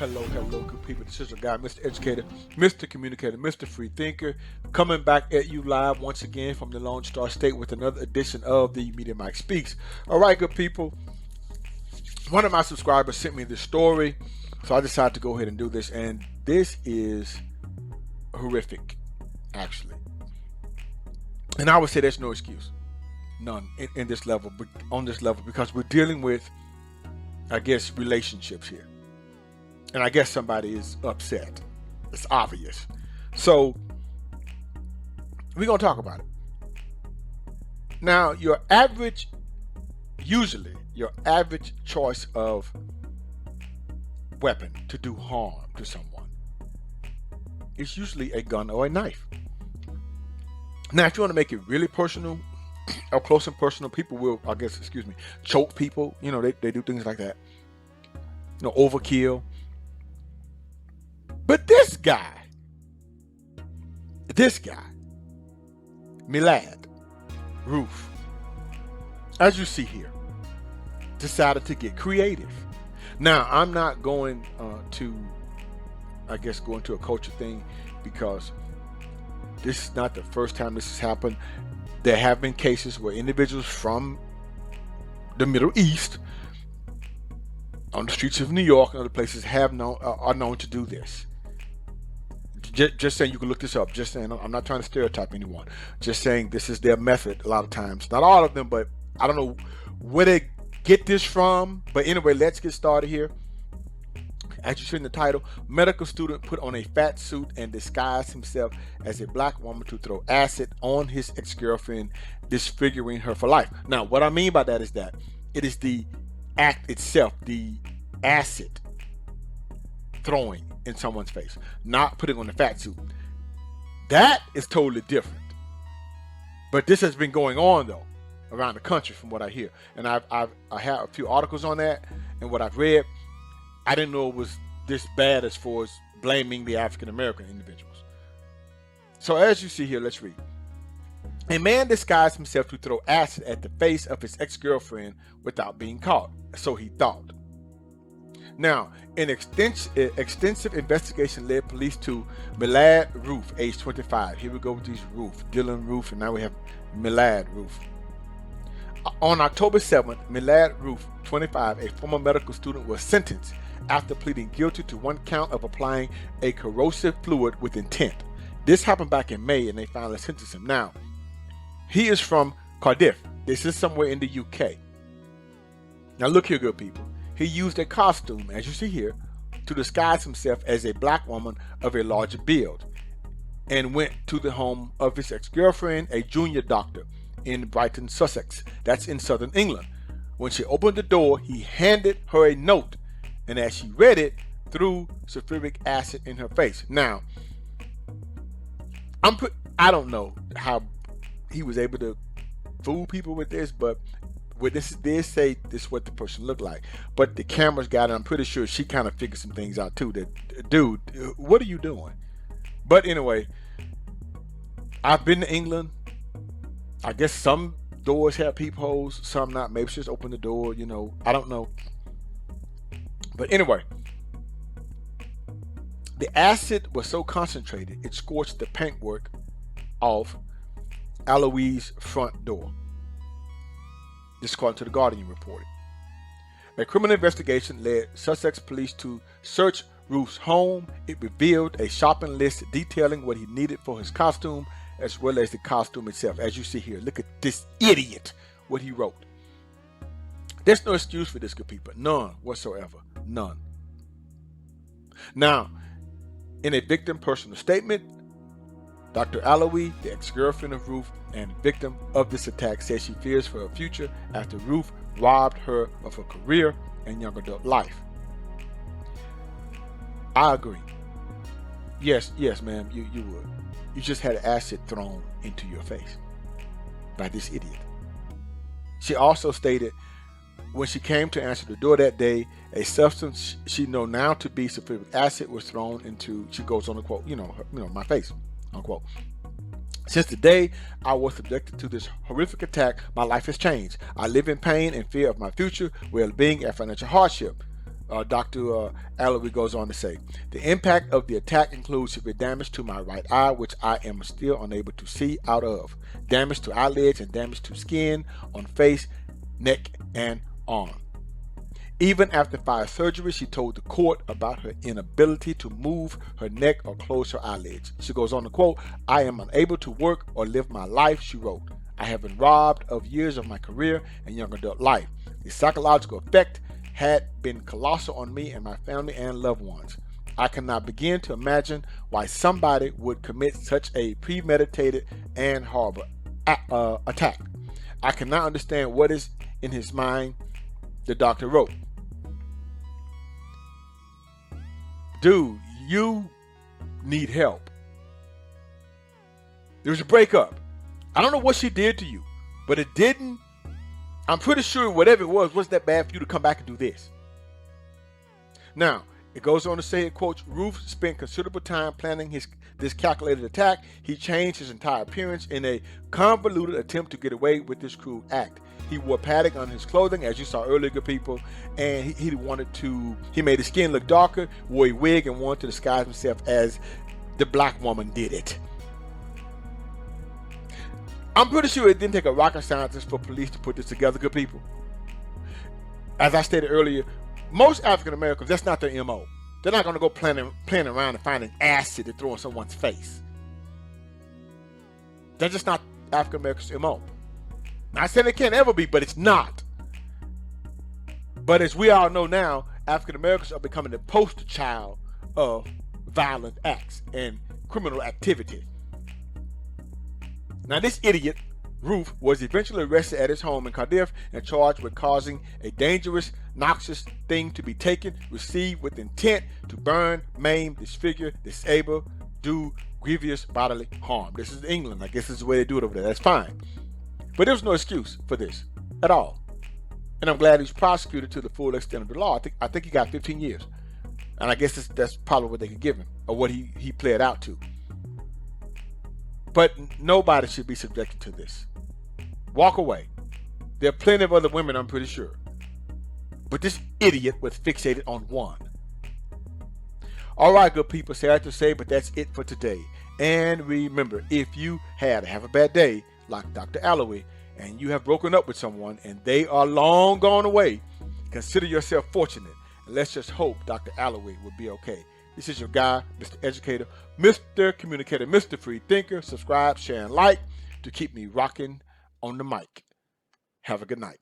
Hello, good people. This is your guy, Mr. Educator, Mr. Communicator, Mr. Free Thinker, coming back at you live once again from the Lone Star State with another edition of the Media Mike Speaks. All right, good people. One of my subscribers sent me this story, so I decided to go ahead and do this, and this is horrific, actually. And I would say there's no excuse, none, in this level, but on this level, because we're dealing with, I guess, relationships here. And I guess somebody is upset. It's obvious. So we're going to talk about it. Now, usually your average choice of weapon to do harm to someone is usually a gun or a knife. Now, if you want to make it really personal or close and personal, people will, choke people. You know, they do things like that. You know, overkill. But this guy, Milad Roof, as you see here, decided to get creative. Now, I'm not going to go into a culture thing, because this is not the first time this has happened. There have been cases where individuals from the Middle East, on the streets of New York and other places, are known to do this. Just saying, you can look this up. Just saying, I'm not trying to stereotype anyone. Just saying, this is their method a lot of times. Not all of them, but I don't know where they get this from. But anyway, let's get started here. As you see in the title, medical student put on a fat suit and disguised himself as a black woman to throw acid on his ex-girlfriend, disfiguring her for life. Now, what I mean by that is that it is the act itself, the acid throwing in someone's face, not putting on the fat suit. That is totally different. But this has been going on though around the country, from what I hear, and I have a few articles on that, and what I've read, I didn't know it was this bad as far as blaming the African American individuals. So as you see here, let's read. A man disguised himself to throw acid at the face of his ex-girlfriend without being caught, so he thought. Now, an extensive investigation led police to Milad Roof, age 25. Here we go with these Roof, Dylan Roof, and now we have Milad Roof. On October 7th, Milad Roof, 25, a former medical student, was sentenced after pleading guilty to one count of applying a corrosive fluid with intent. This happened back in May, and they finally sentenced him. Now, he is from Cardiff. This is somewhere in the UK. Now look here, good people. He used a costume, as you see here, to disguise himself as a black woman of a larger build, and went to the home of his ex-girlfriend, a junior doctor in Brighton, Sussex. That's in southern England. When she opened the door, he handed her a note, and as she read it, threw sulfuric acid in her face. Now, I don't know how he was able to fool people with this, but with this, they say this is what the person looked like. But the cameras got it. I'm pretty sure she kind of figured some things out too. That, dude, what are you doing? But anyway, I've been to England. I guess some doors have peepholes, some not. Maybe she just opened the door, you know. I don't know. But anyway, the acid was so concentrated, it scorched the paintwork off Alois's front door. This according to the Guardian reported. A criminal investigation led Sussex police to search Roof's home. It revealed a shopping list detailing what he needed for his costume, as well as the costume itself. As you see here, look at this idiot, what he wrote. There's no excuse for this, good people. None whatsoever. None. Now, in a victim personal statement, Dr. Alois, the ex-girlfriend of Roof and victim of this attack, says she fears for her future after Roof robbed her of her career and young adult life. I agree. Yes, ma'am, you would. You just had acid thrown into your face by this idiot. She also stated when she came to answer the door that day, a substance she know now to be sulfuric acid was thrown into, she goes on to quote, my face, unquote. Since the day I was subjected to this horrific attack, my life has changed. I live in pain and fear of my future, well-being, and financial hardship. Dr. Alloway goes on to say, the impact of the attack includes severe damage to my right eye, which I am still unable to see out of, damage to eyelids, and damage to skin on face, neck, and arm. Even after 5 surgeries, she told the court about her inability to move her neck or close her eyelids. She goes on to quote, I am unable to work or live my life, she wrote. I have been robbed of years of my career and young adult life. The psychological effect had been colossal on me and my family and loved ones. I cannot begin to imagine why somebody would commit such a premeditated and horrible attack. I cannot understand what is in his mind, the doctor wrote. Dude, you need help. There was a breakup. I don't know what she did to you, but it didn't. I'm pretty sure whatever it wasn't that bad for you to come back and do this. Now, it goes on to say, it quotes, Ruth spent considerable time planning this calculated attack. He changed his entire appearance in a convoluted attempt to get away with this cruel act. He wore padding on his clothing, as you saw earlier, good people, and he made his skin look darker, wore a wig, and wanted to disguise himself as the black woman did it. I'm pretty sure it didn't take a rocket scientist for police to put this together, good people. As I stated earlier, most African Americans, that's not their MO. They're not going to go playing around and finding acid to throw in someone's face. That's just not African Americans' MO. Not saying it can't ever be, but it's not. But as we all know now, African Americans are becoming the poster child of violent acts and criminal activity. Now, this idiot, Ruth, was eventually arrested at his home in Cardiff and charged with causing a dangerous, noxious thing to be taken, received with intent to burn, maim, disfigure, disable, do grievous bodily harm. This is England. I guess this is the way they do it over there. That's fine. But there was no excuse for this at all. And I'm glad he was prosecuted to the full extent of the law. I think he got 15 years. And I guess that's probably what they could give him, or what he pled out to. But nobody should be subjected to this. Walk away. There are plenty of other women, I'm pretty sure. But this idiot was fixated on one. All right, good people, say I have to say, but that's it for today. And remember, if you have a bad day, like Dr. Alloway, and you have broken up with someone and they are long gone away, consider yourself fortunate. And let's just hope Dr. Alloway will be okay. This is your guy, Mr. Educator, Mr. Communicator, Mr. Free Thinker. Subscribe, share, and like to keep me rocking on the mic. Have a good night.